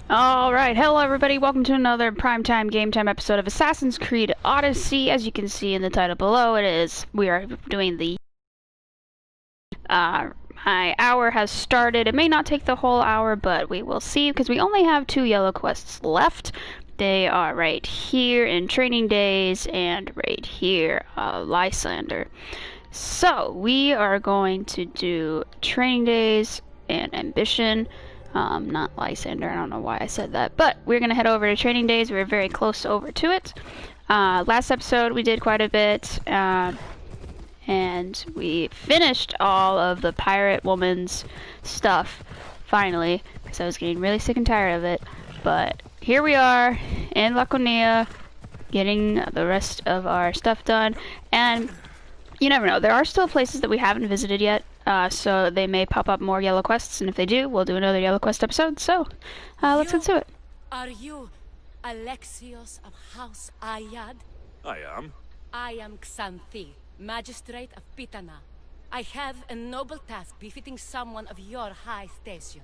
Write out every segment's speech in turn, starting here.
Alright, hello everybody, welcome to another primetime game time episode of Assassin's Creed Odyssey. As you can see in the title below, we are doing the, my hour has started. It may not take the whole hour, but we will see, because we only have 2 yellow quests left. They are right here in Training Days, and right here, Lysander. So, we are going to do Training Days and Ambition. Not Lysander, I don't know why I said that, but we're gonna head over to Training Days. We're very close over to it. Last episode we did quite a bit, and we finished all of the pirate woman's stuff, finally, because I was getting really sick and tired of it. But here we are, in Laconia, getting the rest of our stuff done, and you never know, there are still places that we haven't visited yet. So they may pop up more yellow quests, and if they do, we'll do another yellow quest episode. So, let's get to it. Are you Alexios of House Ayad? I am. I am Xanthi, Magistrate of Pitana. I have a noble task befitting someone of your high station.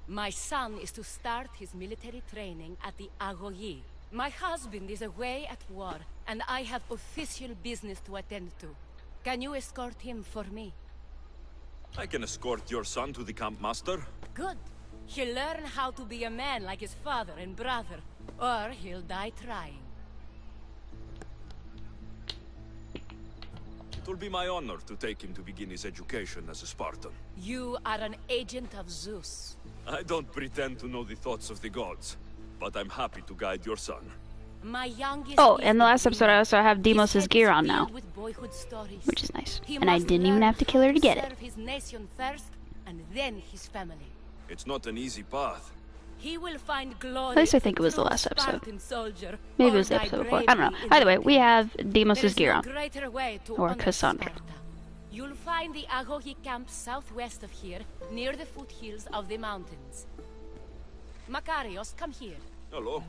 My son is to start his military training at the Agoyi. My husband is away at war, and I have official business to attend to. Can you escort him for me? I can escort your son to the camp master. Good. He'll learn how to be a man like his father and brother, or he'll die trying. It will be my honor to take him to begin his education as a Spartan. You are an agent of Zeus. I don't pretend to know the thoughts of the gods, but I'm happy to guide your son. My youngest Oh, in the last episode I also have Deimos' gear on now, which is nice. And I didn't even have to kill her to get it. His nation first, and then his family. It's not an easy path. He will find glory. At least I think it was the last episode. Soldier, Maybe it was the episode before. I don't know. Either way, we have Deimos' gear on. Or Cassandra. You'll find the Agogi camp southwest of here, near the foothills of the mountains. Makarios, come here. Hello,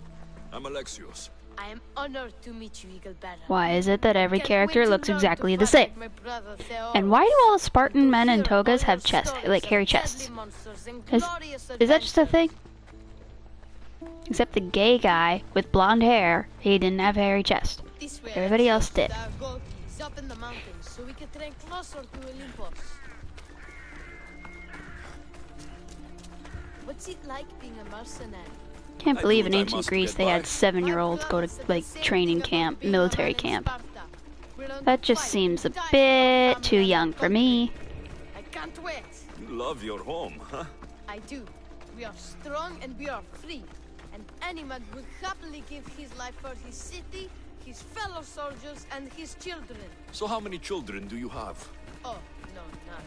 I'm Alexios. I am honored to meet you, Eagle Bearer. Why is it that every character looks exactly the same? And why do all Spartan men in togas have hairy chests? Is that just a thing? Except the gay guy with blonde hair, he didn't have a hairy chest. Everybody else did. Up in the mountains, so we can train closer to Olympus. What's it like being a mercenary? Can't believe in ancient Greece they had 7-year-olds go to, like, training camp, military camp. That just seems a bit too young for me. I can't wait. You love your home, huh? I do. We are strong and we are free. And any man will happily give his life for his city, his fellow soldiers, and his children. So how many children do you have? Oh, no, none.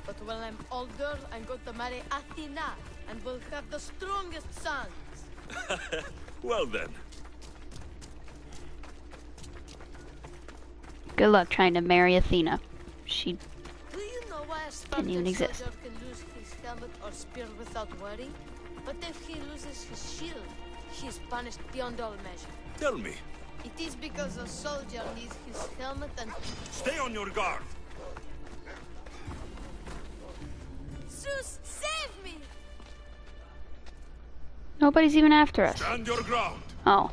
But when I'm older, I'm going to marry Athena, and we'll have the strongest sons. Well then. Good luck trying to marry Athena. She Do you know why a didn't Spartan even exist. soldier can lose his helmet or spear without worry? But if he loses his shield, he is punished beyond all measure. Tell me. It is because a soldier needs his helmet and... Stay on your guard. Zeus, save me! Nobody's even after us. Stand your ground. Oh.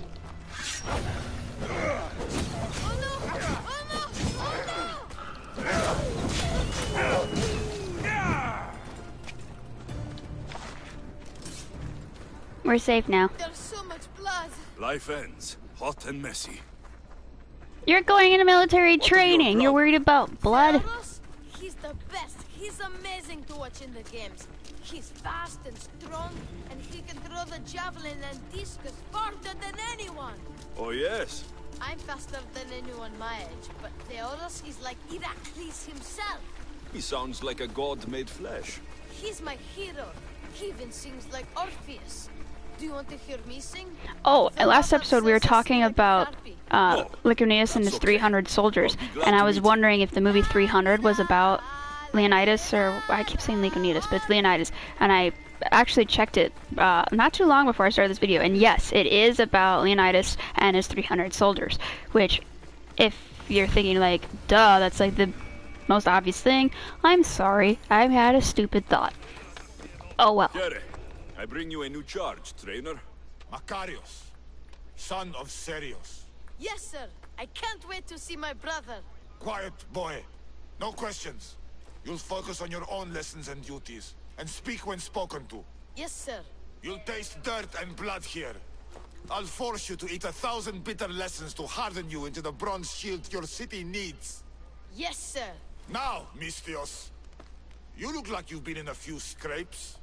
Oh no! Oh no! Oh no! We're safe now. There's so much blood. Life ends, hot and messy. You're going into military training. You're worried about blood? Theros, he's the best. He's amazing to watch in the games. He's fast and strong, and he can throw the javelin and discus farther than anyone. Oh yes. I'm faster than anyone my age, but Theodos is like Heracles himself. He sounds like a god made flesh. He's my hero. He even sings like Orpheus. Do you want to hear me sing? Oh, last episode we were talking about Lyconeus and his 300 soldiers, and I was wondering if the movie 300 was about Leonidas, or I keep saying Lyconeus, but it's Leonidas, and I actually checked it not too long before I started this video, and yes, it is about Leonidas and his 300 soldiers, which, if you're thinking like, duh, that's like the most obvious thing, I'm sorry, I had a stupid thought. Oh well. Get it. I bring you a new charge, trainer. Makarios, son of Serios. Yes, sir. I can't wait to see my brother. Quiet, boy. No questions. You'll focus on your own lessons and duties, and speak when spoken to. Yes, sir. You'll taste dirt and blood here. I'll force you to eat 1,000 bitter lessons to harden you into the bronze shield your city needs. Yes, sir. Now, Mistios, you look like you've been in a few scrapes.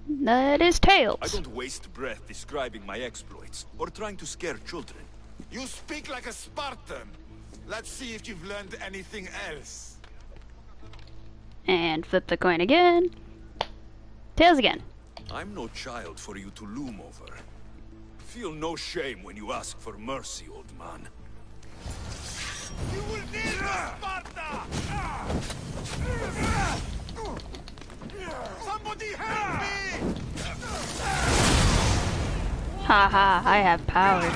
That is Tails. I don't waste breath describing my exploits, or trying to scare children. You speak like a Spartan. Let's see if you've learned anything else. And flip the coin again. Tails again. I'm no child for you to loom over. Feel no shame when you ask for mercy, old man. You will need Sparta! Somebody help me! Haha, I have power.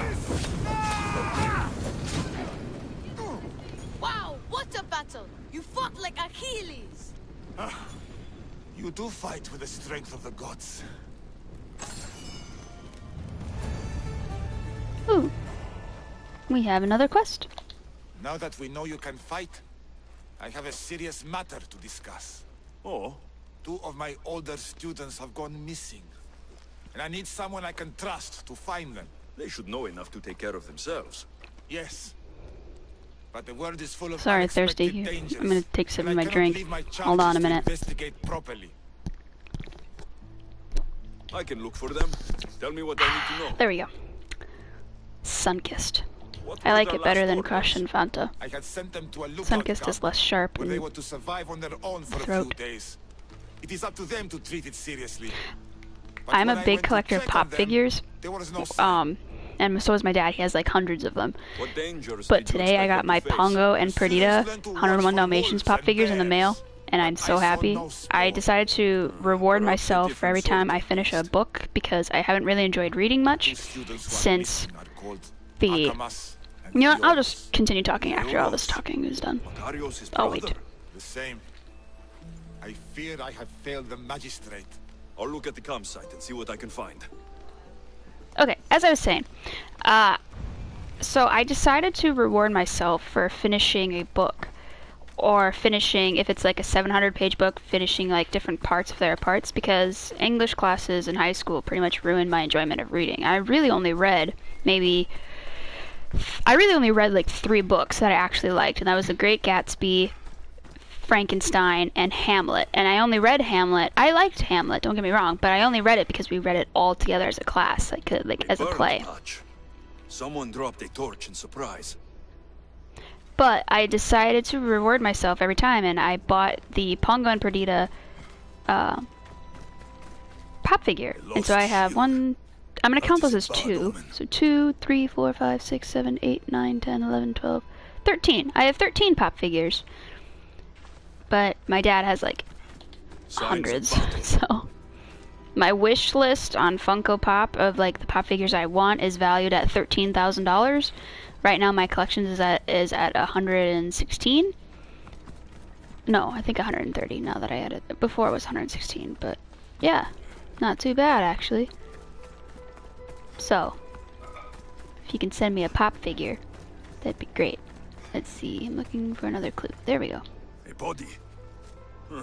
Wow, what a battle! You fought like Achilles! You do fight with the strength of the gods. Ooh. We have another quest. Now that we know you can fight, I have a serious matter to discuss. Oh? 2 of my older students have gone missing. And I need someone I can trust to find them. They should know enough to take care of themselves. Yes. But the world is full of Sorry, unexpected thirsty. dangers, I'm gonna take a sip and of I my cannot drink. leave my Hold on a charges to minute. investigate properly. I can look for them. Tell me what I need to know. There we go. Sunkissed. What I was like our it better last than orders? Crush and Fanta. I had sent them to a lookout Sunkissed is camp, less sharp where they and were to survive on their own for a few throat. days. It is up to them to treat it seriously. But I'm when a I big went to collector of check on pop them, figures. there was no sign. And so is my dad. He has like hundreds of them. What dangers But did you today I expect got them my to face? Pongo and Perdita Students learn to 101 watch for Dalmatians wolves pop and figures in the mail, bears, and I'm but so I saw happy. no I spoor. decided to reward They're of a myself for every different time sort I of finish a beast. book because I haven't really enjoyed reading much 2 students who are since missing are called the... Akamas and You know what? I'll Theodos. just continue talking after all this Theodos. talking is done. Makarios' Oh, brother. wait. The same. I fear I have failed the magistrate. I'll look at the campsite and see what I can find. Okay, as I was saying, so I decided to reward myself for finishing a book, or finishing, if it's like a 700-page book, finishing like different parts of their parts, because English classes in high school pretty much ruined my enjoyment of reading. I really only read like 3 books that I actually liked, and that was The Great Gatsby, Frankenstein, and Hamlet. And I only read Hamlet. I liked Hamlet, don't get me wrong, but I only read it because we read it all together as a class, like as a Burned play. patch. Someone dropped a torch in surprise. But I decided to reward myself every time, and I bought the Pongo and Perdita pop figure. And so I have one... I'm going to count those as 2. So 2, 3, 4, 5, 6, 7, 8, 9, 10, 11, 12, 13. I have 13 pop figures. But my dad has like hundreds, so my wish list on Funko Pop of like the pop figures I want is valued at $13,000. Right now my collection is at 116. No, I think 130 now that I added it. Before it was 116, but yeah, not too bad actually. So, if you can send me a pop figure, that'd be great. Let's see, I'm looking for another clue. There we go. A body. Huh.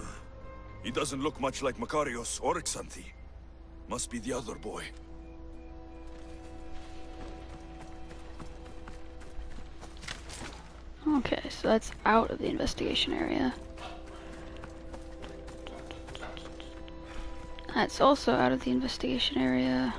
He doesn't look much like Makarios or Xanthi. Must be the other boy. Okay, so that's out of the investigation area. That's also out of the investigation area.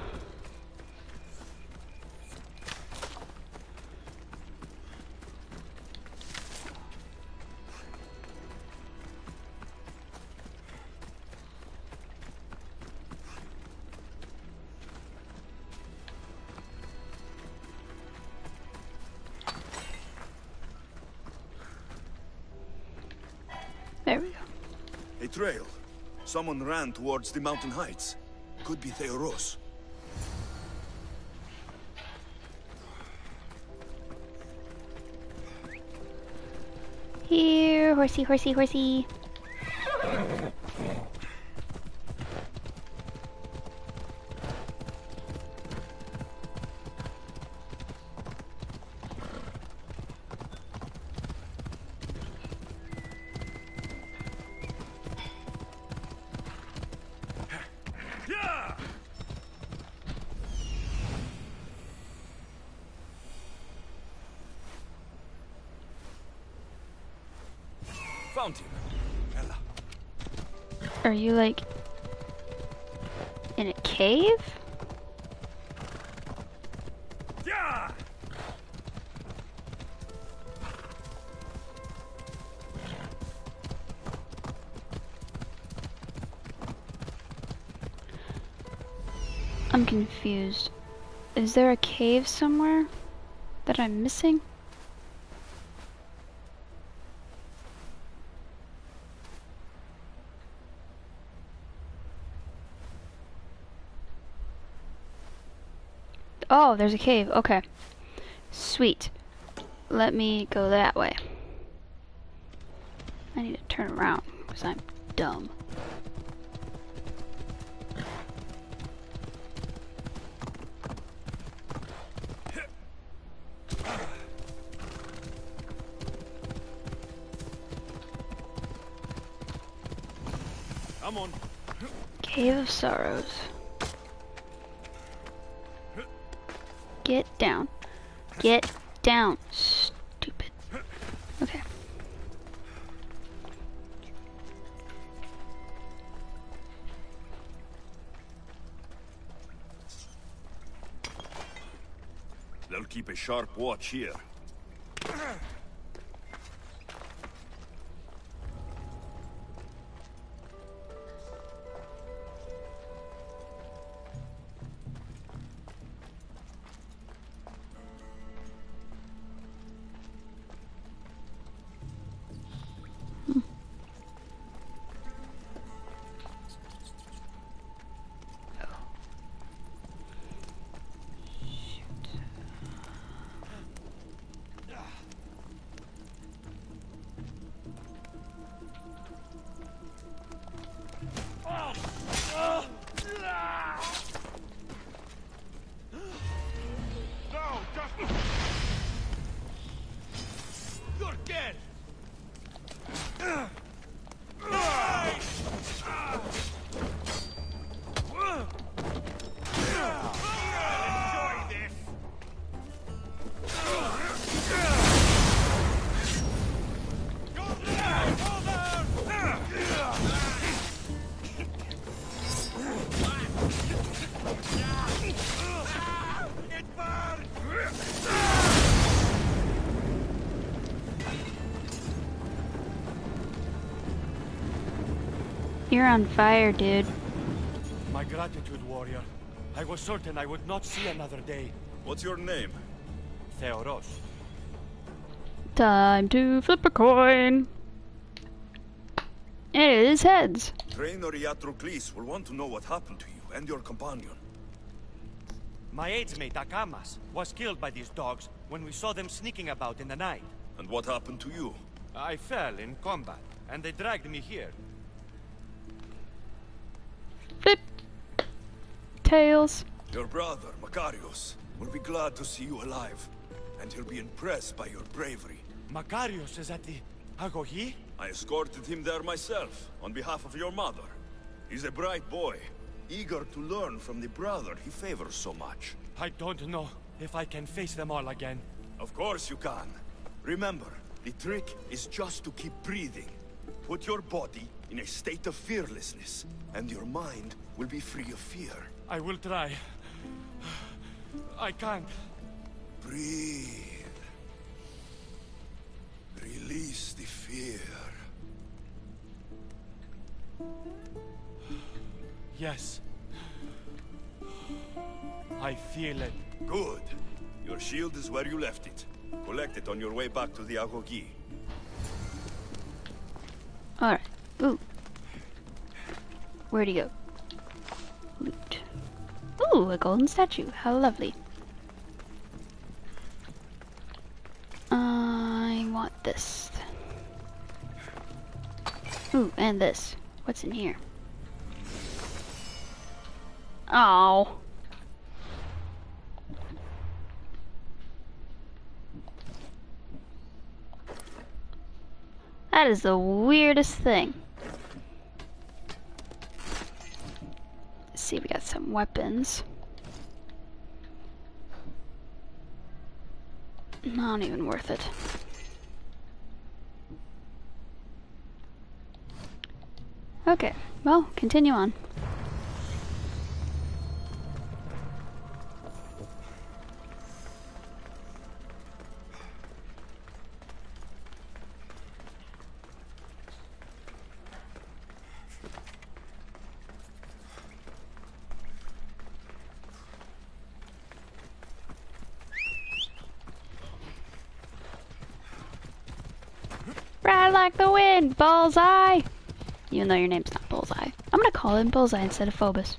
There we go. A trail. Someone ran towards the mountain heights. Could be Theoros. Here, horsey, horsey, horsey. found him. Ella. Are you like in a cave? Yeah! I'm confused. Is there a cave somewhere that I'm missing? Oh, there's a cave. Okay. Sweet. Let me go that way. I need to turn around because I'm dumb. Come on. Cave of Sorrows. Get down. Get down. Stupid. Okay. They'll keep a sharp watch here. You're dead! You're on fire, dude. My gratitude, warrior. I was certain I would not see another day. What's your name? Theoros. Time to flip a coin. It is heads. Trainer Iatrocles will want to know what happened to you and your companion. My aides mate, Akamas, was killed by these dogs when we saw them sneaking about in the night. And what happened to you? I fell in combat, and they dragged me here. Flip. Tails. Your brother, Makarios, will be glad to see you alive. And he'll be impressed by your bravery. Makarios is at the Agogi? I escorted him there myself, on behalf of your mother. He's a bright boy, eager to learn from the brother he favors so much. I don't know if I can face them all again. Of course you can. Remember, the trick is just to keep breathing. Put your body in a state of fearlessness, and your mind will be free of fear. I will try. I can't. Breathe. Release the fear. Yes. I feel it. Good. Your shield is where you left it. Collect it on your way back to the Agogi. Alright. Ooh. Where'd he go? Loot. Ooh, a golden statue. How lovely. I want this. Ooh, and this. What's in here? Oh. That is the weirdest thing. Let's see, we got some weapons. Not even worth it. Okay, well, continue on. Ride like the wind, Bullseye! Even though your name's not Bullseye. I'm gonna call him Bullseye instead of Phobos.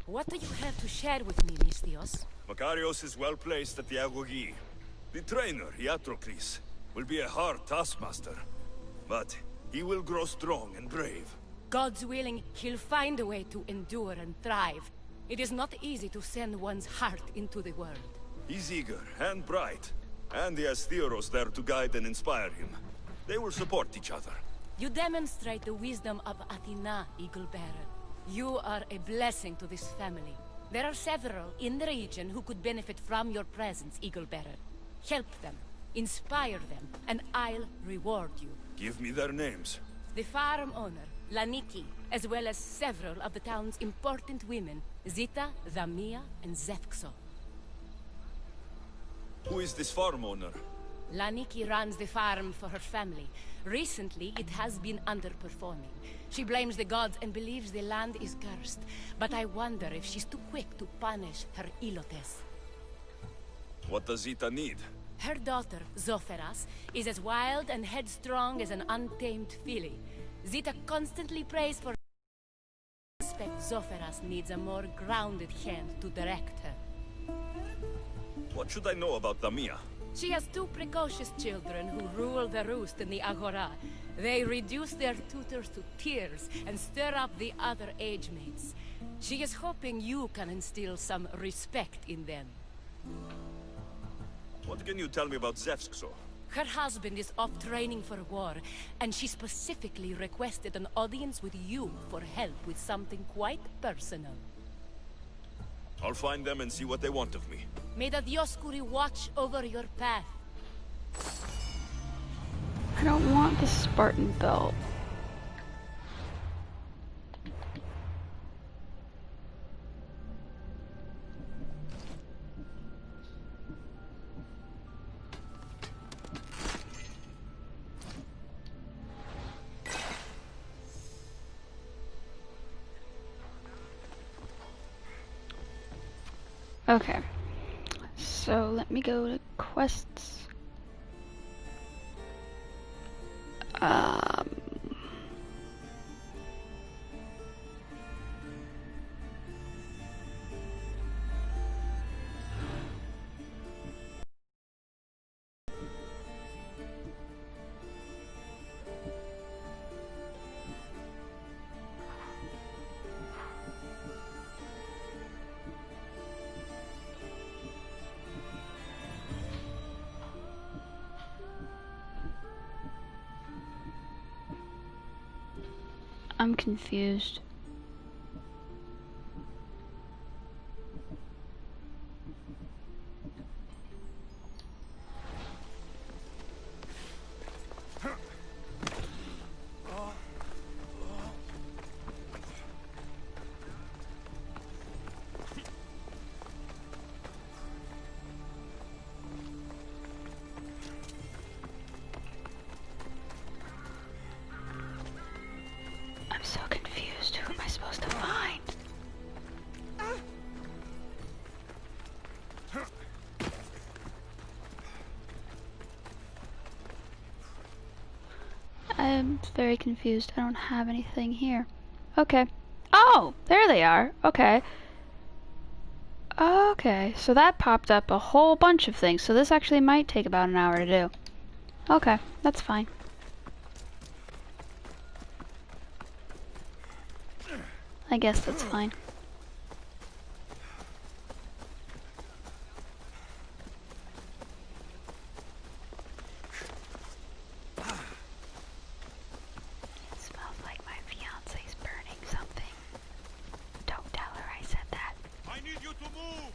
What do you have to share with me, Mistios? Makarios is well placed at the Agogi. The trainer, Iatrocles, will be a hard taskmaster, but he will grow strong and brave. God's willing, he'll find a way to endure and thrive. It is not easy to send one's heart into the world. He's eager and bright, and he has Theros there to guide and inspire him. They will support each other. You demonstrate the wisdom of Athena, Eagle-Bearer. You are a blessing to this family. There are several in the region who could benefit from your presence, Eagle-Bearer. Help them, inspire them, and I'll reward you. Give me their names. The farm owner, Laniki, as well as several of the town's important women, Zita, Damia, and Zefxo. Who is this farm owner? Laniki runs the farm for her family. Recently, it has been underperforming. She blames the gods and believes the land is cursed. But I wonder if she's too quick to punish her ilotes. What does Zita need? Her daughter, Zoferas, is as wild and headstrong as an untamed filly. Zita constantly prays for... I suspect Zoferas needs a more grounded hand to direct her. What should I know about Damia? She has two precocious children who rule the roost in the Agora. They reduce their tutors to tears and stir up the other age mates. She is hoping you can instill some respect in them. What can you tell me about Zefxo? Her husband is off training for war, and she specifically requested an audience with you for help with something quite personal. I'll find them and see what they want of me. May the Dioscuri watch over your path. I don't want the Spartan belt. Okay, so let me go to quests. I'm confused. It's very confused. I don't have anything here. Okay. Oh, there they are. Okay. Okay, so that popped up a whole bunch of things. So this actually might take about an hour to do. Okay, that's fine. I guess that's fine. It smells like my fiance's burning something. Don't tell her I said that. I need you to move!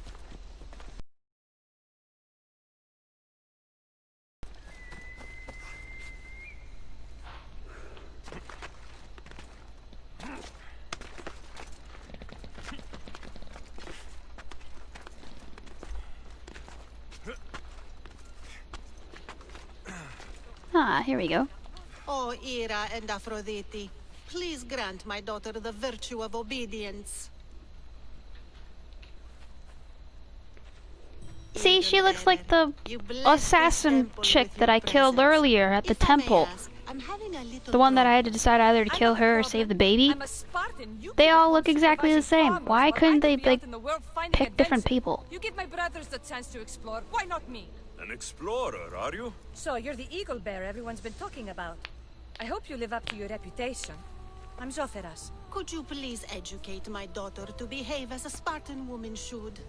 Ah, here we go. O Ira and Aphrodite, please grant my daughter the virtue of obedience. See, she looks like the assassin chick that I killed earlier at the temple. The one that I had to decide either to kill her or save the baby. I'm a Spartan. You They keep all the look gold exactly the surviving same. farmers Why while couldn't I they, go out like, in the world finding pick different adventure. people? You give my brothers the chance to explore. Why not me? An explorer, are you? So you're the eagle bear everyone's been talking about. I hope you live up to your reputation. I'm Zoferas. Could you please educate my daughter to behave as a Spartan woman should?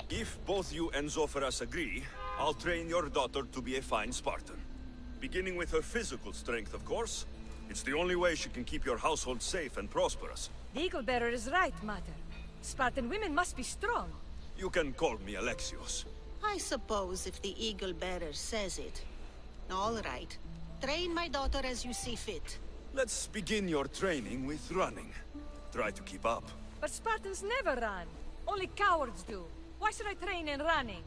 If both you and Zoferas agree, I'll train your daughter to be a fine Spartan. Beginning with her physical strength, of course. It's the only way she can keep your household safe and prosperous. The eagle bearer is right, Mater. Spartan women must be strong. You can call me Alexios. I suppose if the eagle bearer says it. All right. Train my daughter as you see fit. Let's begin your training with running. Try to keep up. But Spartans never run. Only cowards do. Why should I train in running?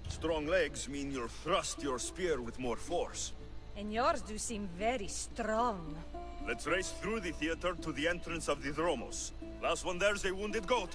Strong legs mean you'll thrust your spear with more force. And yours do seem very strong. Let's race through the theater to the entrance of the Dromos. Last one there's a wounded goat.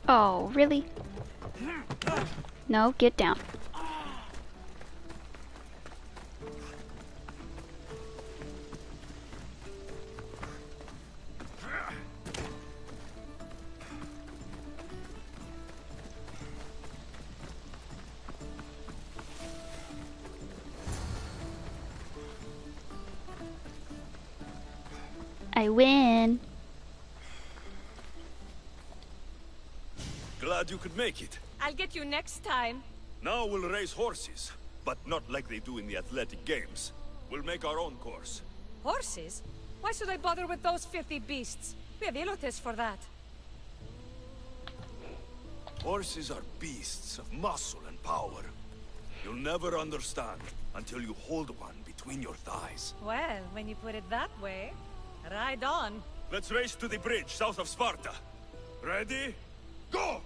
Oh, really? No, get down. I win. Glad you could make it. I'll get you next time. Now we'll race horses, but not like they do in the athletic games. We'll make our own course. Horses? Why should I bother with those filthy beasts? We have Elotes for that. Horses are beasts of muscle and power. You'll never understand until you hold one between your thighs. Well, when you put it that way, ride on. Let's race to the bridge south of Sparta. Ready? Go!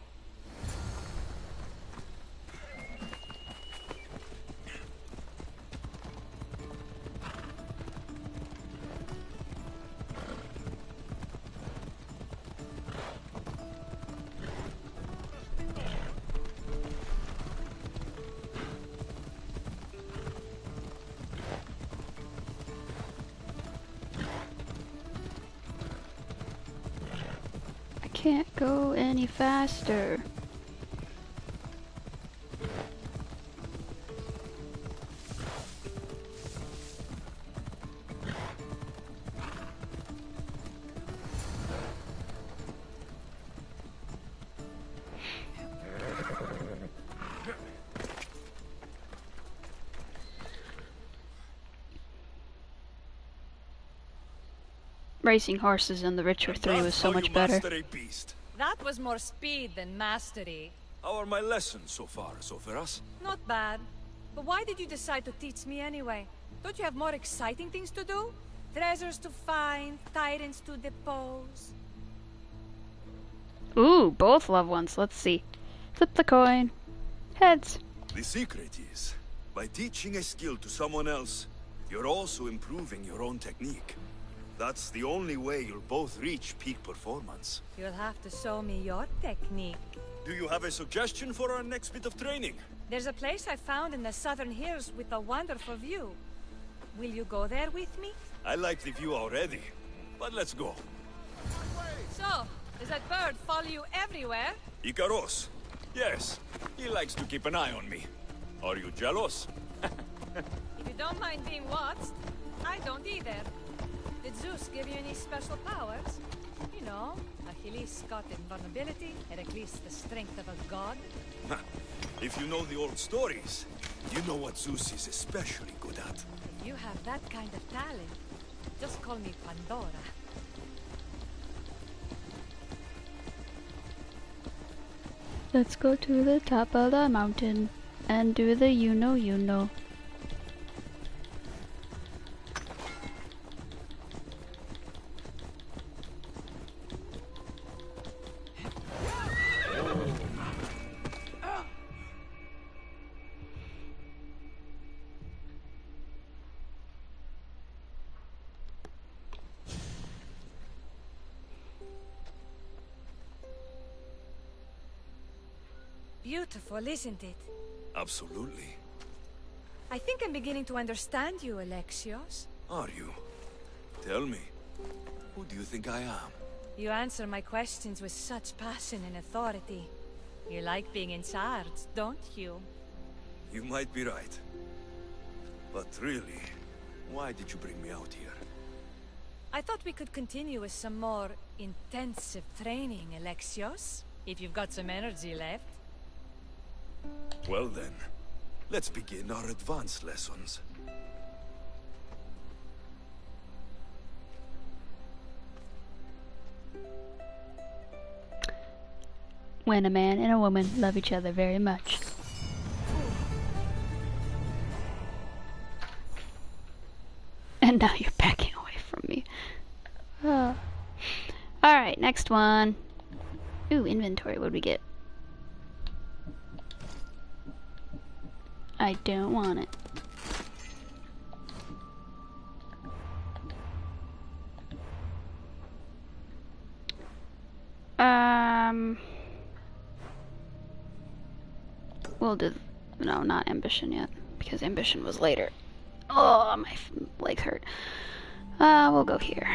Can't go any faster. Racing horses in The Witcher 3 was so much better. That was more speed than mastery. How are my lessons so far, Zoferas? Not bad. But why did you decide to teach me anyway? Don't you have more exciting things to do? Treasures to find, tyrants to depose. Ooh, both loved ones. Let's see. Flip the coin. Heads. The secret is, by teaching a skill to someone else, you're also improving your own technique. That's the only way you'll both reach peak performance. You'll have to show me your technique. Do you have a suggestion for our next bit of training? There's a place I found in the southern hills with a wonderful view. Will you go there with me? I like the view already, but let's go. So, does that bird follow you everywhere? Icaros. Yes, he likes to keep an eye on me. Are you jealous? If you don't mind being watched, I don't either. Did Zeus give you any special powers? You know, Achilles got invulnerability, Heracles the strength of a god. If you know the old stories, you know what Zeus is especially good at. If you have that kind of talent, just call me Pandora. Let's go to the top of the mountain and do the you know. Beautiful, isn't it? Absolutely. I think I'm beginning to understand you, Alexios. Are you? Tell me, who do you think I am? You answer my questions with such passion and authority. You like being in charge, don't you? You might be right. But really, why did you bring me out here? I thought we could continue with some more intensive training, Alexios. If you've got some energy left. Well then, let's begin our advanced lessons. When a man and a woman love each other very much. And now you're backing away from me. Alright, next one. Ooh, inventory, what'd we get? I don't want it. We'll do, no, not ambition yet, because ambition was later. Oh, my legs hurt. We'll go here.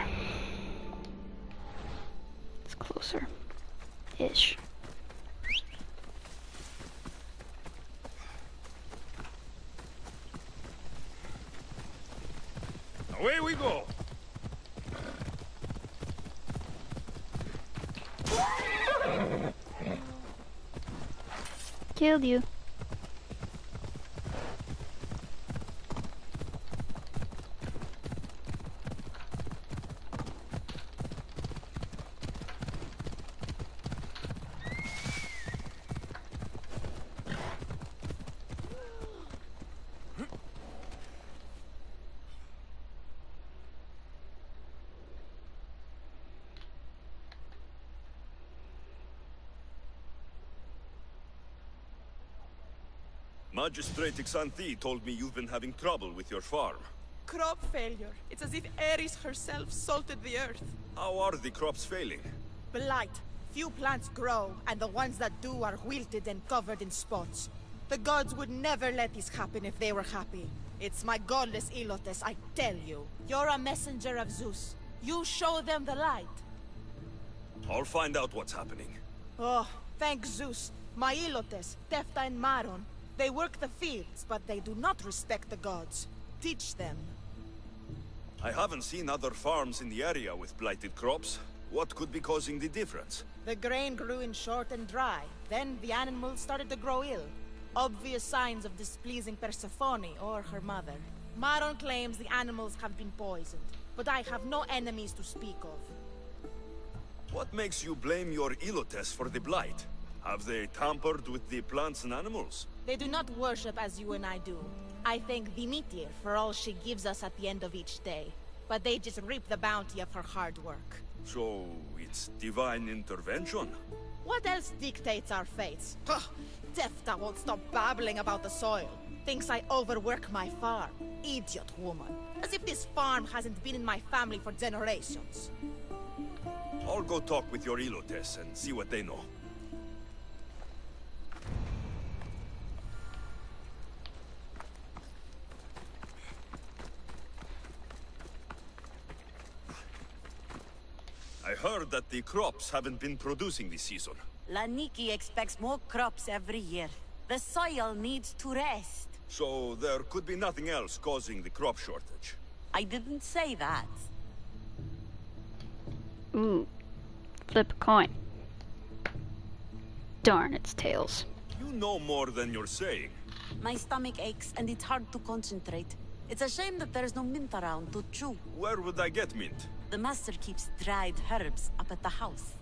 It's closer-ish. Away we go! Killed you. Magistrate Xanthi told me you've been having trouble with your farm. Crop failure. It's as if Ares herself salted the earth. How are the crops failing? Blight. Few plants grow, and the ones that do are wilted and covered in spots. The gods would never let this happen if they were happy. It's my godless Ilotes, I tell you. You're a messenger of Zeus. You show them the light. I'll find out what's happening. Oh, thank Zeus. My Ilotes, Tefta and Maron. They work the fields, but they do not respect the gods. Teach them. I haven't seen other farms in the area with blighted crops. What could be causing the difference? The grain grew in short and dry. Then the animals started to grow ill. Obvious signs of displeasing Persephone or her mother. Maron claims the animals have been poisoned, but I have no enemies to speak of. What makes you blame your Ilotes for the blight? Have they tampered with the plants and animals? They do not worship as you and I do. I thank Demeter for all she gives us at the end of each day. but they just reap the bounty of her hard work. So, it's divine intervention? What else dictates our fates? Ugh, Tefta won't stop babbling about the soil. Thinks I overwork my farm. Idiot woman. As if this farm hasn't been in my family for generations. I'll go talk with your Ilotes and see what they know. I heard that the crops haven't been producing this season. Laniki expects more crops every year. The soil needs to rest. So there could be nothing else causing the crop shortage. I didn't say that. Ooh. Flip a coin. Darn, it's tails. You know more than you're saying. My stomach aches and it's hard to concentrate. It's a shame that there's no mint around to chew. Where would I get mint? The master keeps dried herbs up at the house.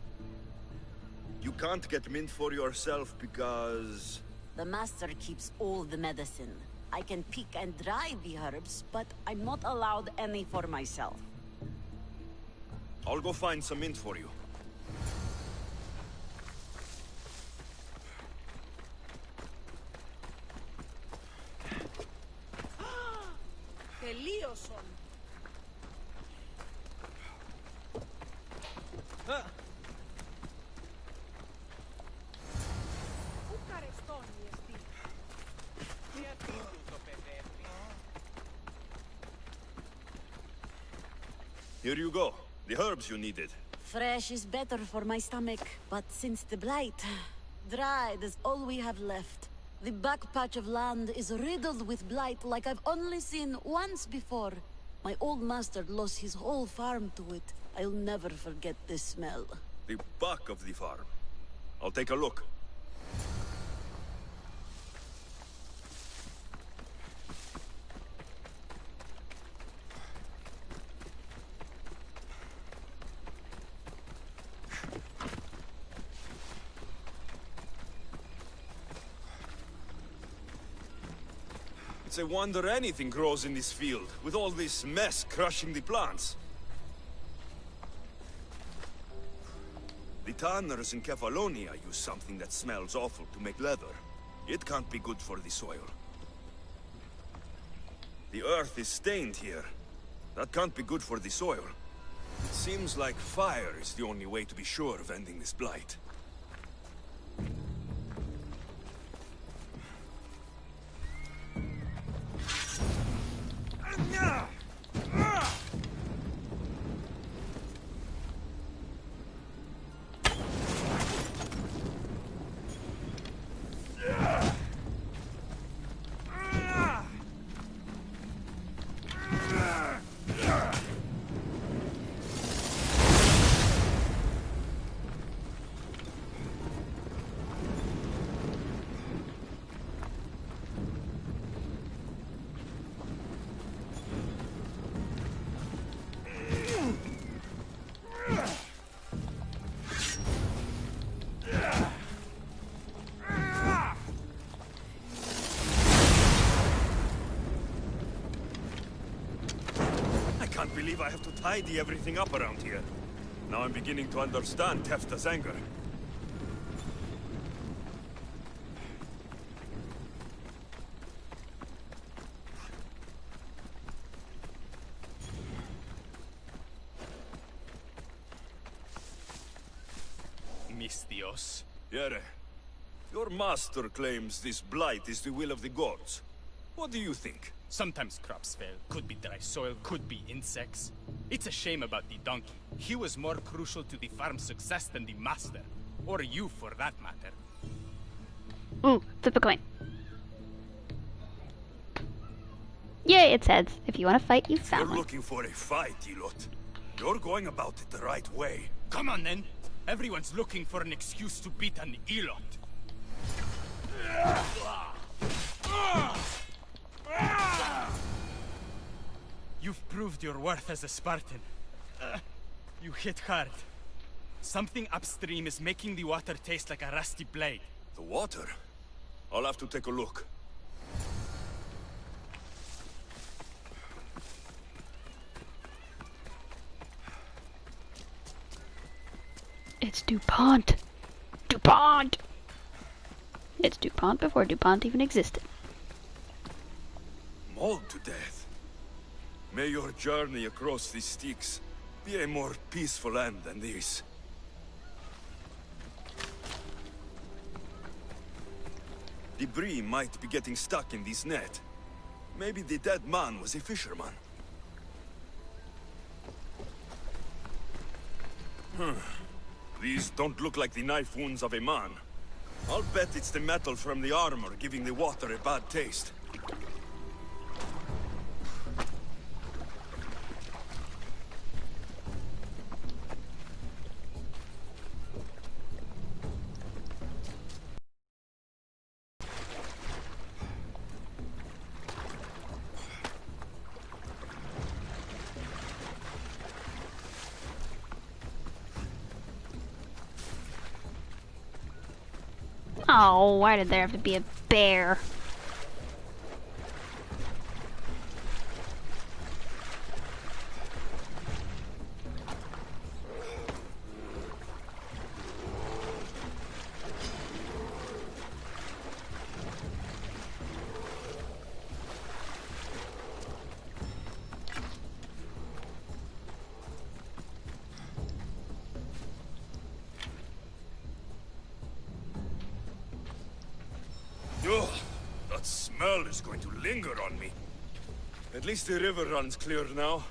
You can't get mint for yourself because... The master keeps all the medicine. I can pick and dry the herbs, but I'm not allowed any for myself. I'll go find some mint for you. Here you go. The herbs you needed. Fresh is better for my stomach, but since the blight, dried is all we have left. The back patch of land is riddled with blight like I've only seen once before. My old master lost his whole farm to it. I'll never forget this smell. The back of the farm. I'll take a look. It's a wonder anything grows in this field, with all this mess crushing the plants. The tanners in Kefalonia use something that smells awful to make leather. It can't be good for the soil. The earth is stained here. That can't be good for the soil. It seems like fire is the only way to be sure of ending this blight. I can't believe I have to tidy everything up around here. Now I'm beginning to understand Tefta's anger. Mis Dios. Yere, your master claims this blight is the will of the gods. What do you think? Sometimes crops fail. Could be dry soil, could be insects. It's a shame about the donkey. He was more crucial to the farm's success than the master. Or you, for that matter. Ooh, flip a coin. Yay, it's heads. If you want to fight, you found You're one. looking for a fight, Elot. You're going about it the right way. Come on, then. Everyone's looking for an excuse to beat an Elot. You've proved your worth as a Spartan. You hit hard. Something upstream is making the water taste like a rusty blade. The water? I'll have to take a look. It's DuPont. DuPont! It's DuPont before DuPont even existed. Mauled to death. May your journey across these Styx be a more peaceful end than this. Debris might be getting stuck in this net. Maybe the dead man was a fisherman. These don't look like the knife wounds of a man. I'll bet it's the metal from the armor giving the water a bad taste. Oh, why did there have to be a bear? Ugh, that smell is going to linger on me. At least the river runs clear now.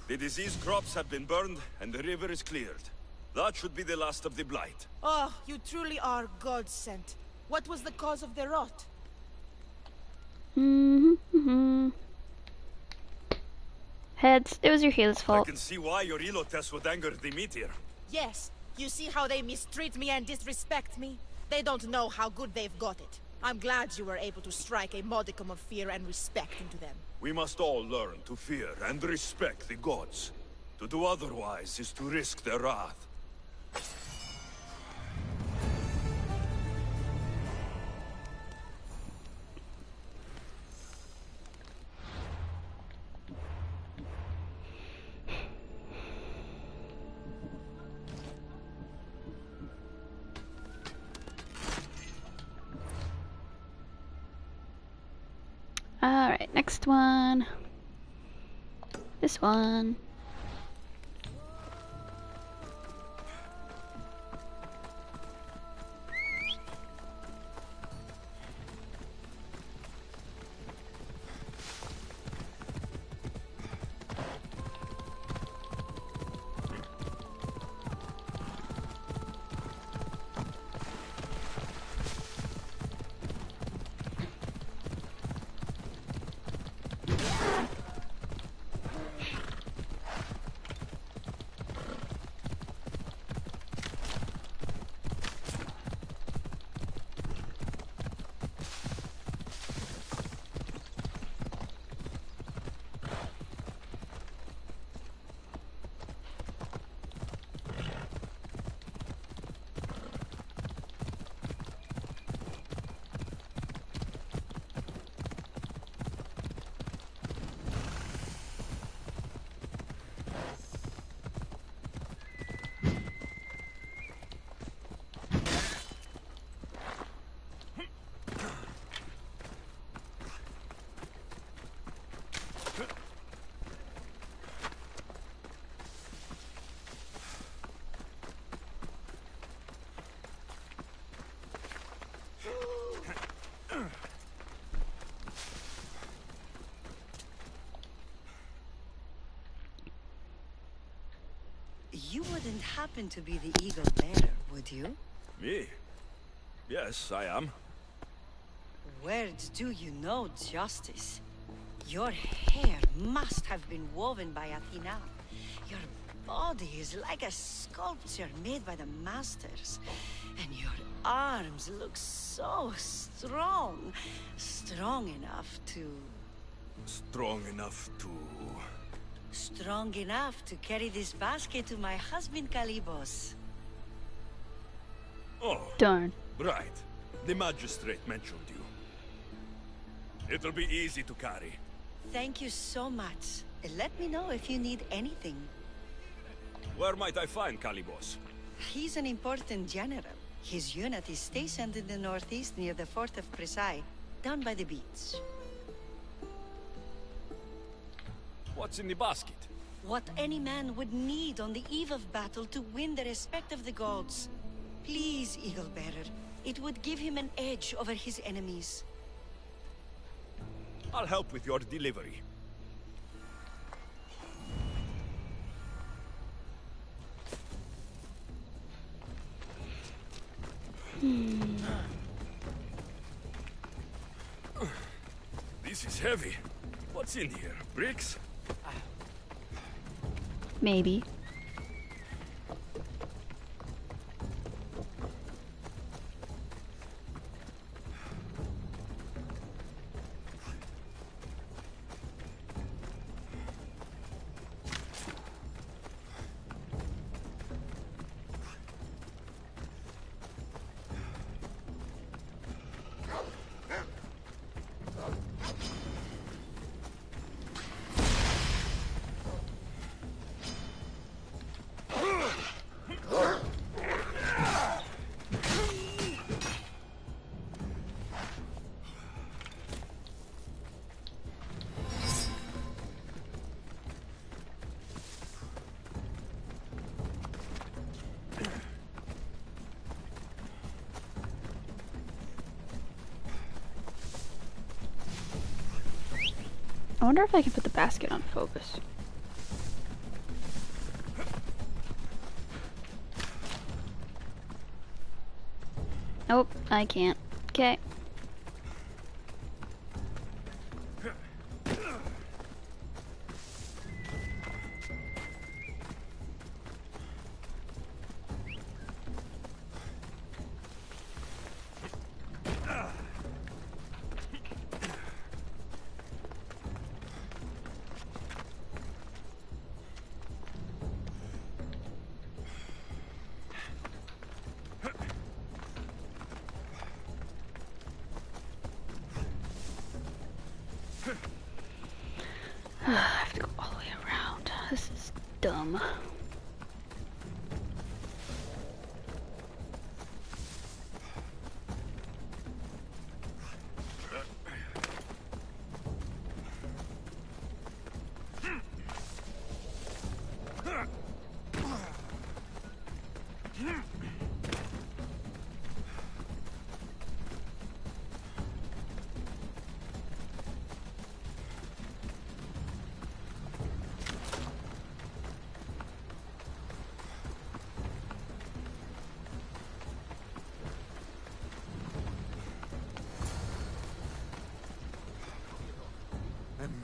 The diseased crops have been burned, and the river is cleared. That should be the last of the blight. Oh, you truly are God-sent. What was the cause of the rot? Heads, it was your healer's I fault. can see why your Elotes would anger the meteor. Yes, you see how they mistreat me and disrespect me? They don't know how good they've got it. I'm glad you were able to strike a modicum of fear and respect into them. We must all learn to fear and respect the gods. To do otherwise is to risk their wrath. Alright, next one. This one. You wouldn't happen to be the Eagle Bearer, would you? Me? Yes, I am. Words do you know justice. Your hair must have been woven by Athena. Your body is like a sculpture made by the masters. And your arms look so strong. Strong enough to... Strong enough to... Strong enough to carry this basket to my husband Kalibos. Oh, Darn. right. The magistrate mentioned you. It'll be easy to carry. Thank you so much. Let me know if you need anything. Where might I find Kalibos? He's an important general. His unit is stationed in the northeast near the fort of Presai, down by the beach. What's in the basket? What any man would need on the eve of battle to win the respect of the gods. Please, Eagle Bearer. It would give him an edge over his enemies. I'll help with your delivery. This is heavy. What's in here? Bricks? Maybe. I wonder if I can put the basket on focus. Nope, I can't. Okay. I have to go all the way around. This is dumb.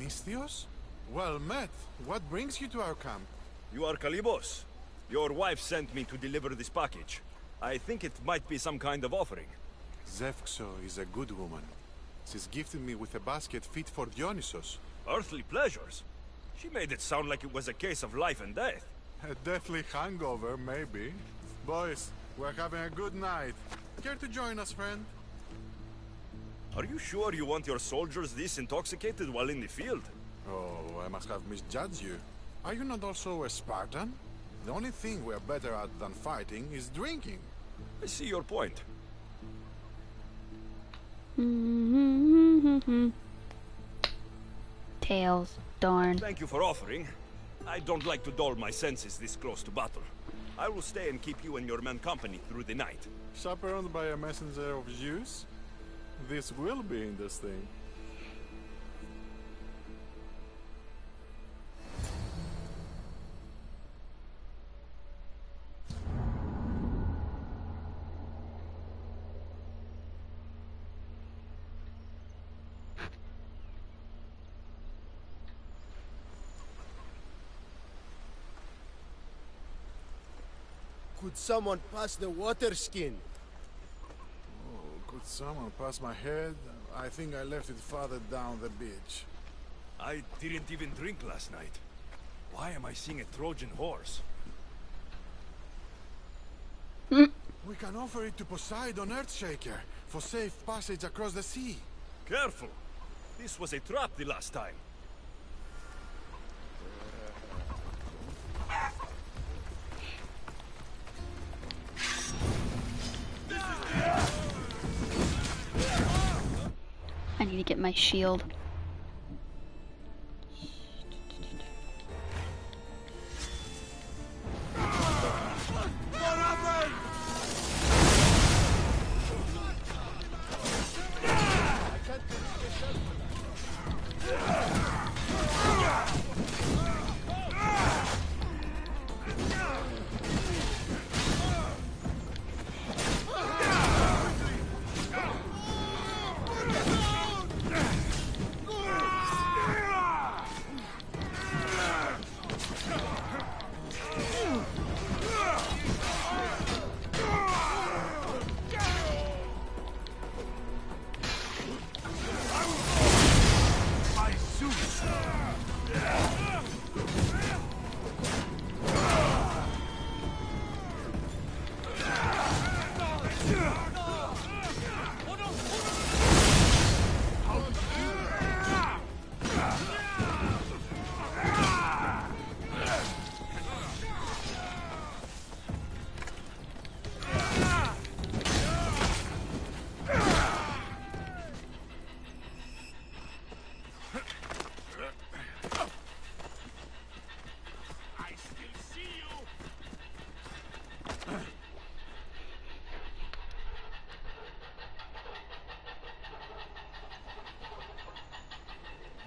Mistios? Well met. What brings you to our camp? You are Kalibos. Your wife sent me to deliver this package. I think it might be some kind of offering. Zevxo is a good woman. She's gifted me with a basket fit for Dionysos. Earthly pleasures? She made it sound like it was a case of life and death. A deathly hangover, maybe. Boys, we're having a good night. Care to join us, friend? Are you sure you want your soldiers this intoxicated while in the field? Oh, I must have misjudged you. Are you not also a Spartan? The only thing we're better at than fighting is drinking. I see your point. Tails, darn. Thank you for offering. I don't like to dull my senses this close to battle. I will stay and keep you and your men company through the night. Chaperoned by a messenger of Zeus? This will be interesting. Could someone pass the water skin? Could someone pass my head? I think I left it farther down the beach. I didn't even drink last night. Why am I seeing a Trojan horse? We can offer it to Poseidon Earthshaker for safe passage across the sea. Careful! This was a trap the last time. I need to get my shield.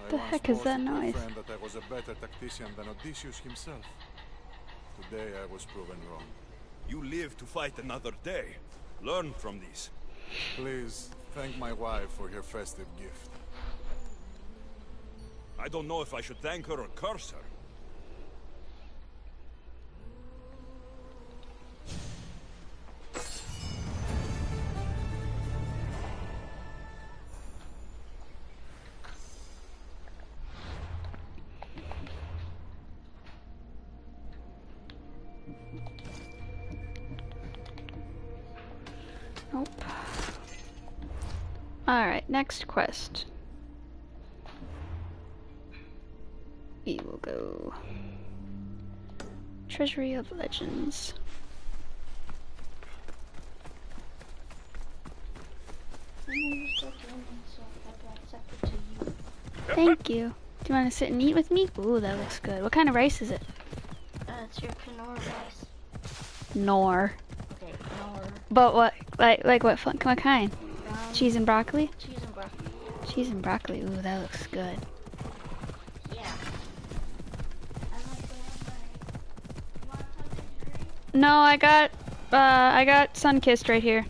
The heck is that noise? That I was a better tactician than Odysseus himself. Today I was proven wrong. You live to fight another day. Learn from these. Please, thank my wife for her festive gift. I don't know if I should thank her or curse her. Nope. Alright, next quest. We will go Treasury of Legends. Thank you. Do you want to sit and eat with me? Ooh, that looks good. What kind of rice is it? It's your Knorr rice. Nor. Okay, Knorr. But what? Like what? What kind? Cheese and broccoli? Cheese and broccoli. Cheese and broccoli. Ooh, that looks good. Yeah. No, I got Sunkissed right here.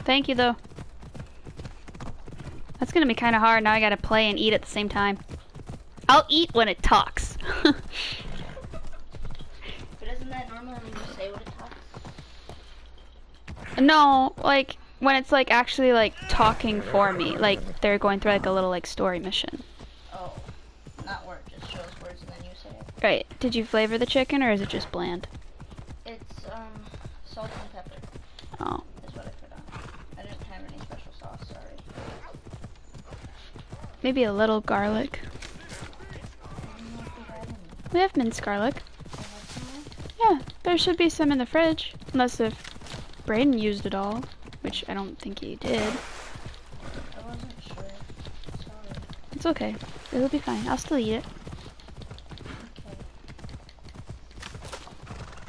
Thank you though. That's gonna be kind of hard. Now I gotta play and eat at the same time. I'll eat when it talks. But isn't that normally when you say what it talks? No, like when it's like actually like talking for me, like they're going through like a little like story mission. Oh, not where it just shows words and then you say it. Right. Did you flavor the chicken or is it just bland? It's salt and pepper. Oh. Is what I put on. I didn't have any special sauce, sorry. Maybe a little garlic. We have minced garlic. Yeah, there should be some in the fridge. Unless if Brayden used it all, which I don't think he did. I wasn't sure. Sorry. It's okay. It'll be fine. I'll still eat it. Okay.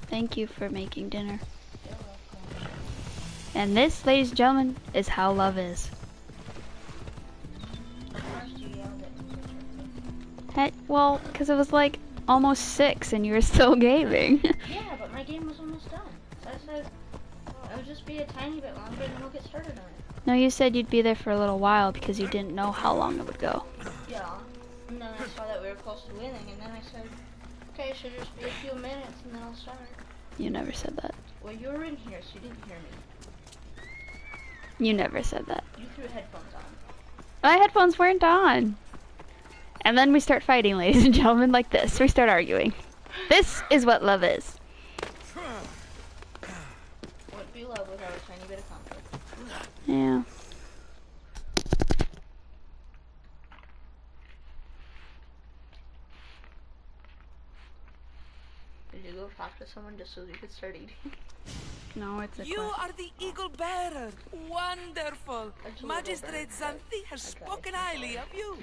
Thank you for making dinner. You're welcome. And this, ladies and gentlemen, is how love is. First you yelled at me. Hey, well, because it was like almost 6 and you were still gaming. Yeah, but my game was almost done. So I said, it would just be a tiny bit longer and then we'll get started on it. No, you said you'd be there for a little while because you didn't know how long it would go. Yeah. And then I saw that we were close to winning and then I said, okay, it should just be a few minutes and then I'll start. You never said that. Well, you were in here, so you didn't hear me. You never said that. You threw headphones on. My headphones weren't on. And then we start fighting, ladies and gentlemen, like this. We start arguing. This is what love is. What do you love without a tiny bit of conflict? Yeah. Did you go talk to someone just so you could start eating? No, it's a You quest. are the eagle bearer. Wonderful. Magistrate Xanthi has spoken highly of you.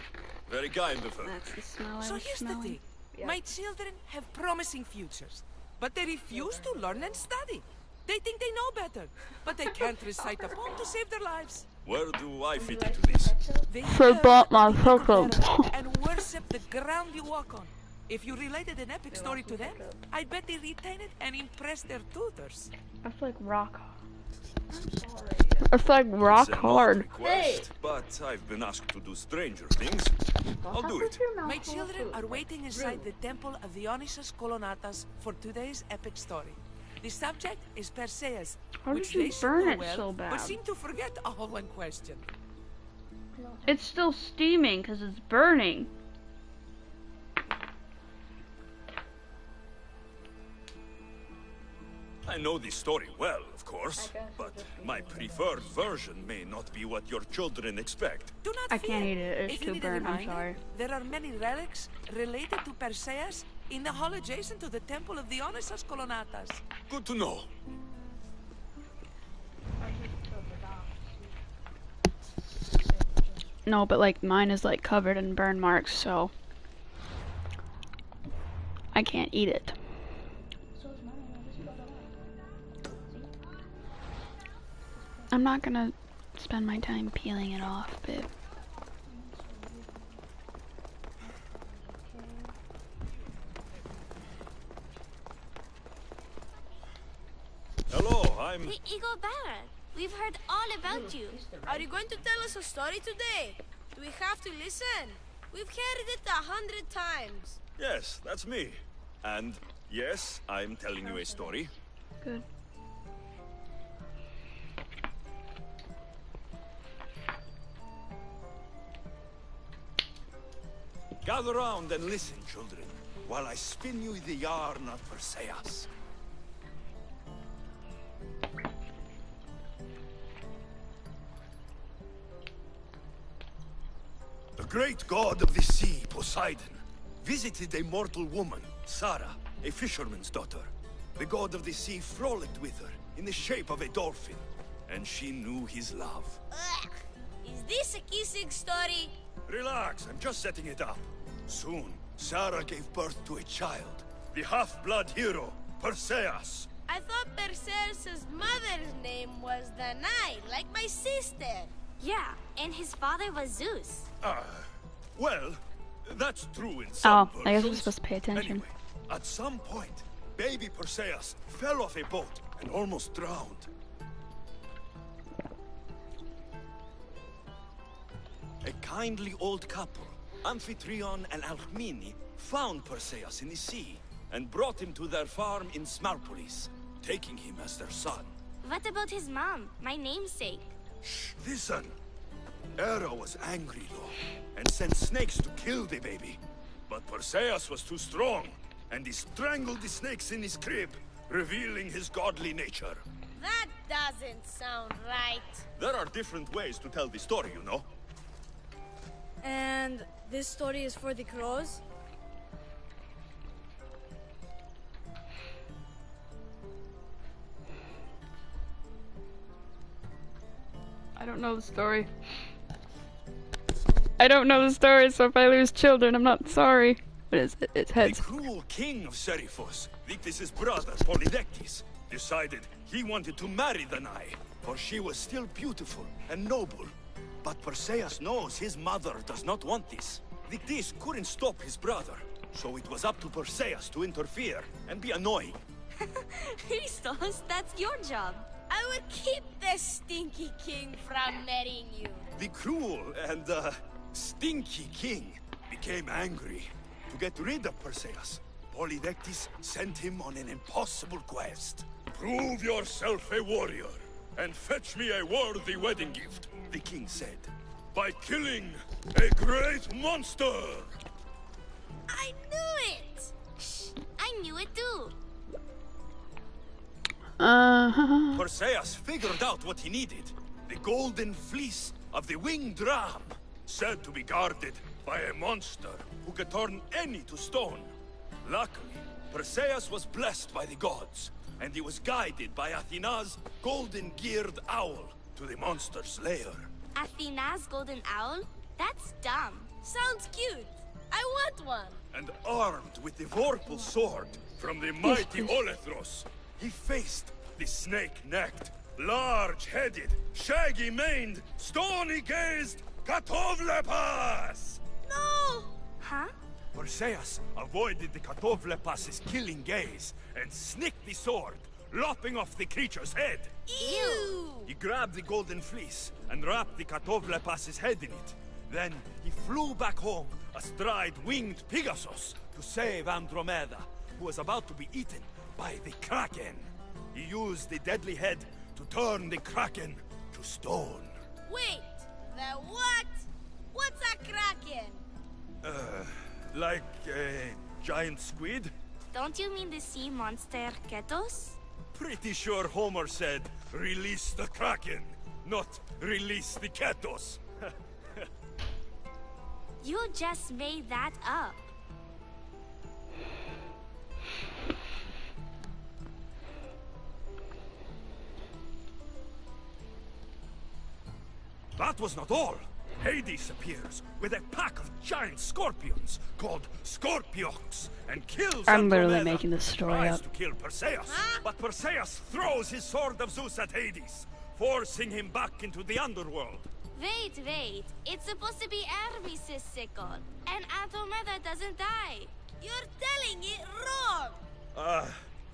Very kind of her. That's the smell I So was here's the smelling. thing. My children have promising futures, but they refuse to learn and study. They think they know better, but they can't recite a poem to save their lives. Where do I fit into this? They Forgot my serve the eagle photo. bearer and worship the ground you walk on. If you related an epic story to them, I bet they retain it and impress their tutors. That's like rock. I'm sorry. It's like rock It's an hard. odd request, but I've been asked to do stranger things. I'll do it. My children are waiting inside the temple of Dionysus Colonatas for today's epic story. The subject is Perseus, How which did you they should burn know it well, so bad? but seem to forget all when questioned. It's still steaming because it's burning. I know the story well, of course, but my preferred version may not be what your children expect. Do not I fear. can't eat it. It's If you too need a burnt. I'm reminder, sorry. There are many relics related to Perseus in the hall adjacent to the temple of Dionysus Colonatas. Good to know. No, but like mine is like covered in burn marks, so I can't eat it. I'm not gonna spend my time peeling it off, babe. Hello, I'm... The Eagle Bearer. We've heard all about you. Are you going to tell us a story today? Do we have to listen? We've heard it 100 times. Yes, that's me. And yes, I'm telling you a story. Good. Gather round and listen, children, while I spin you the yarn of Perseus. The great god of the sea, Poseidon, visited a mortal woman, Sarah, a fisherman's daughter. The god of the sea frolicked with her in the shape of a dolphin, and she knew his love. Ugh. Is this a kissing story? Relax, I'm just setting it up. Soon, Sarah gave birth to a child, the half-blood hero, Perseus. I thought Perseus' mother's name was Danae, like my sister. Yeah, and his father was Zeus. Well, that's true in some Oh, I guess we're versions. supposed to pay attention. Anyway, at some point, baby Perseus fell off a boat and almost drowned. A kindly old couple, Amphitryon and Alcmene, found Perseus in the sea and brought him to their farm in Smarpolis, taking him as their son. What about his mom, my namesake? Shh, listen. Hera was angry, though, and sent snakes to kill the baby. But Perseus was too strong, and he strangled the snakes in his crib, revealing his godly nature. That doesn't sound right. There are different ways to tell the story, you know. And this story is for the crows? I don't know the story. I don't know the story, so if I lose children, I'm not sorry. What is it? It's heads. The cruel king of Seriphos, Victus' brother, Polydectes, decided he wanted to marry Danae, for she was still beautiful and noble. But Perseus knows his mother does not want this. Victus couldn't stop his brother, so it was up to Perseus to interfere and be annoying. Christos, that's your job. I will keep the stinky king from marrying you. The cruel and, stinky king became angry. To get rid of Perseus, Polydectes sent him on an impossible quest. Prove yourself a warrior, and fetch me a worthy wedding gift, the king said, by killing a great monster! I knew it! Shh, I I knew it too. Perseus figured out what he needed. The golden fleece of the winged ram, said to be guarded by a monster who could turn any to stone. Luckily, Perseus was blessed by the gods, and he was guided by Athena's golden-geared owl to the monster's lair. Athena's golden owl? That's dumb. Sounds cute. I want one. And armed with the vorpal sword from the mighty Olethros, he faced the snake-necked, large-headed, shaggy-maned, stony-gazed Katovlepas! No! Huh? Perseus avoided the Katovlepas's killing gaze and snicked the sword, lopping off the creature's head. Ew! He grabbed the golden fleece and wrapped the Katovlepas's head in it. Then he flew back home astride winged Pegasus to save Andromeda, who was about to be eaten by the Kraken. He used the deadly head to turn the Kraken to stone. Wait, the what? What's a kraken? Like a giant squid? Don't you mean the sea monster Ketos? Pretty sure Homer said, release the Kraken, not release the Ketos. You just made that up. That was not all. Hades appears with a pack of giant scorpions called Scorpiox and kills I'm literally Andromeda. making this story Tries up. to kill Perseus, but Perseus throws his sword of Zeus at Hades, forcing him back into the underworld. Wait. It's supposed to be Hermes' sickle, and Andromeda doesn't die. You're telling it wrong.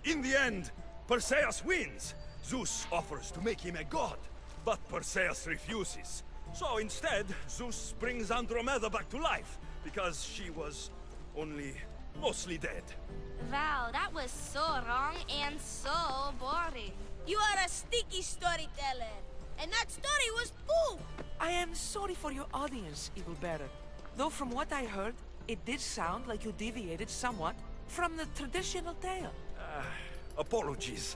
In the end, Perseus wins. Zeus offers to make him a god, but Perseus refuses. So instead, Zeus brings Andromeda back to life, because she was only mostly dead. Wow, that was so wrong and so boring. You are a sticky storyteller, and that story was poop. I am sorry for your audience, Evil Bearer. Though from what I heard, it did sound like you deviated somewhat from the traditional tale. Apologies.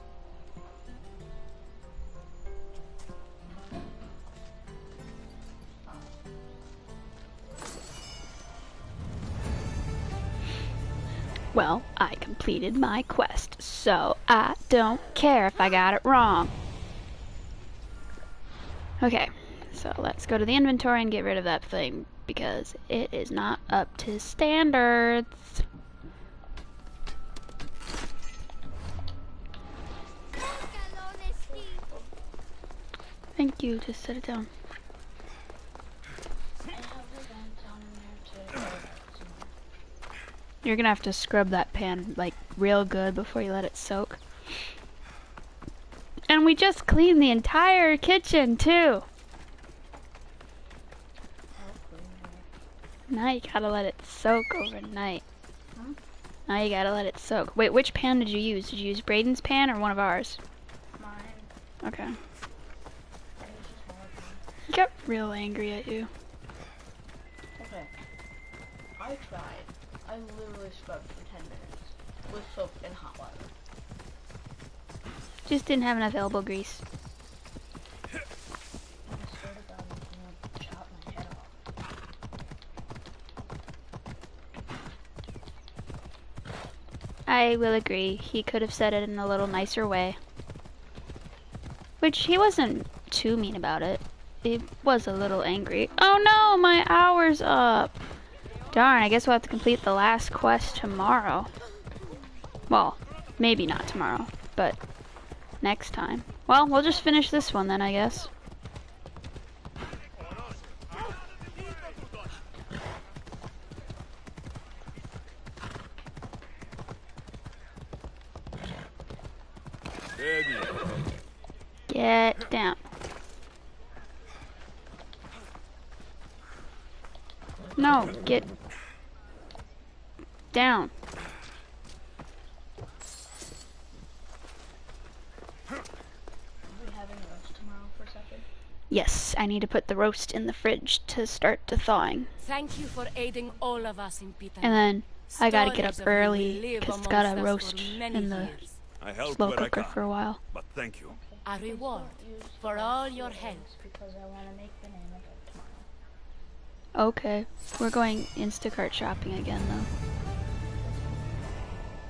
Well, I completed my quest, so I don't care if I got it wrong. Okay, so let's go to the inventory and get rid of that thing, because it is not up to standards. Thank you, just set it down. You're gonna have to scrub that pan like real good before you let it soak. And we just cleaned the entire kitchen too. Now you gotta let it soak overnight. Now you gotta let it soak. Wait, which pan did you use? Did you use Braden's pan or one of ours? Mine. Okay. He got real angry at you. Okay. I tried. I literally scrubbed for 10 minutes with soap and hot water. Just didn't have enough elbow grease. I swear to God, I'm gonna chop my head off. I will agree. He could have said it in a little nicer way. Which he wasn't too mean about it. He was a little angry. Oh no, my hour's up. Darn, I guess we'll have to complete the last quest tomorrow. Well, maybe not tomorrow, but next time. Well, we'll just finish this one then, I guess. Get down. No, get down. Are we having roast tomorrow for supper? Yes, I need to put the roast in the fridge to start to thawing. Thank you for aiding all of us in Pitana. And then I gotta get up Stories of you will early live because it's amongst gotta us for roast many in the years. I helped slow where I cooker can, for a while. but thank you. A reward for all your help. Because I want to make banana bread tomorrow. Okay, we're going Instacart shopping again though.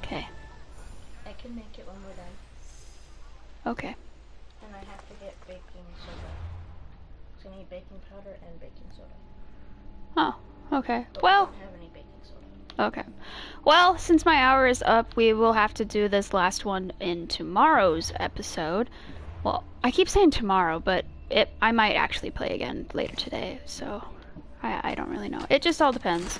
Okay. I can make it when we're done. Okay. And I have to get baking soda. So I need baking powder and baking soda. Oh, okay. But Well, we don't have any baking soda. okay. Well, since my hour is up, we will have to do this last one in tomorrow's episode. Well, I keep saying tomorrow, but I might actually play again later today, so I don't really know. It just all depends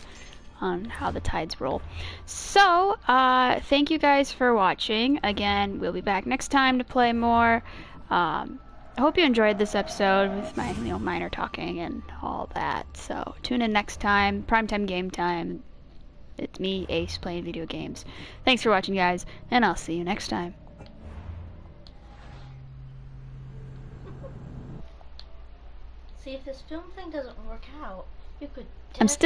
on how the tides roll. So, thank you guys for watching. Again, we'll be back next time to play more. I hope you enjoyed this episode with my minor talking and all that. So, tune in next time. Primetime game time. It's me, Ace, playing video games. Thanks for watching, guys, and I'll see you next time. See, if this film thing doesn't work out, you could... I'm still